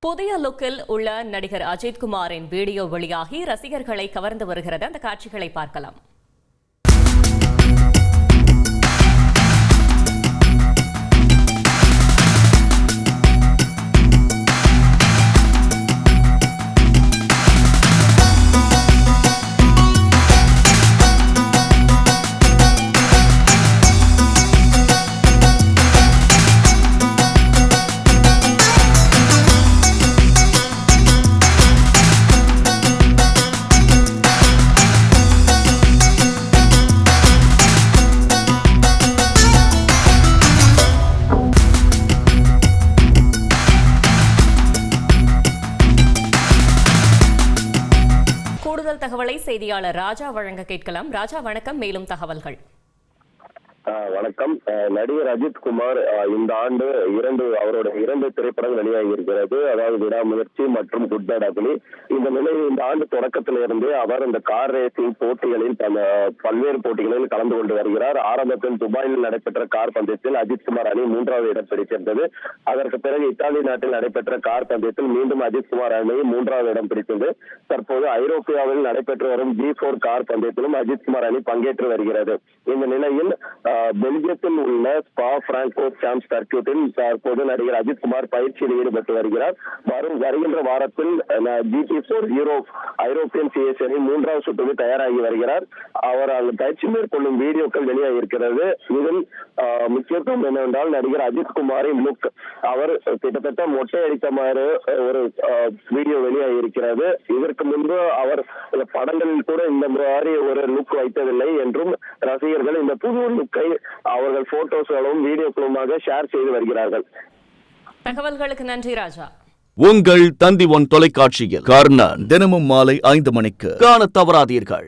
புதிய லுக்கில் உள்ள நடிகர் அஜித்குமாரின் வீடியோ வெளியாகி ரசிகர்களை கவர்ந்து வருகிறது. அந்த காட்சிகளை பார்க்கலாம். கூடுதல் தகவலை செய்தியாளர் ராஜா வழங்க கேட்கலாம். ராஜா, வணக்கம். மேலும் தகவல்கள். வணக்கம். நடிகர் அஜித்குமார் இந்த ஆண்டு அவரோட இரண்டு திரைப்படங்கள் வெளியாகி இருக்கிறது. அதாவது விடாமுயற்சி மற்றும் குட் பேட் அக்லி. இந்த நிலையில் இந்த ஆண்டு தொடக்கத்திலிருந்தே அவர் இந்த கார் ரேசிங் போட்டிகளில் பல்வேறு போட்டிகளில் கலந்து கொண்டு வருகிறார். ஆரம்பத்தில் துபாயில் நடைபெற்ற கார் பந்தயத்தில் அஜித்குமார் அணி 3வது இடம் பிடித்திருந்தது. அதற்கு பிறகு இத்தாலி நாட்டில் நடைபெற்ற கார் பந்தயத்தில் மீண்டும் அஜித்குமார் அணி 3வது இடம் பிடித்தது. தற்போது ஐரோப்பியாவில் நடைபெற்று வரும் G4 கார் பந்தயத்திலும் அஜித்குமார் அணி பங்கேற்று வருகிறது. இந்த நிலையில் பெல்ஜியத்தில் உள்ள ஸ்பா பிராங்கோ சாம்ஸ் சர்க்கியூட்டில் தற்போது நடிகர் அஜித்குமார் பயிற்சியில் ஈடுபட்டு வருகிறார். வருகின்ற வாரத்தில் GT4 யூரோப் ஐரோப்பியன் சிஎஸ் அணி 3வது சுற்றுக்கு தயாராகி வருகிறார். அவர் அந்த பயிற்சி மேற்கொள்ளும் வீடியோக்கள் வெளியாகி இருக்கிறது. இதில் முக்கியத்துவம் என்னவென்றால் நடிகர் அஜித்குமாரின் லுக், அவர் கிட்டத்தட்ட மொட்டை அடித்த மாதிரி ஒரு வீடியோ வெளியாகி இருக்கிறது. இதற்கு முன்பு அவர் படங்களில் கூட இந்த மாதிரி ஒரு லுக் வைத்ததில்லை என்றும் ரசிகர்கள் இந்த புது லுக்கை அவர்கள் போட்டோஸ்களும் வீடியோக்களுமாக ஷேர் செய்து வருகிறார்கள். தகவல்களுக்கு நன்றி ராஜா. உங்கள் தந்தி ஒன் தொலைக்காட்சியில் கர்ணன் தினமும் மாலை 5 மணிக்கு காண தவறாதீர்கள்.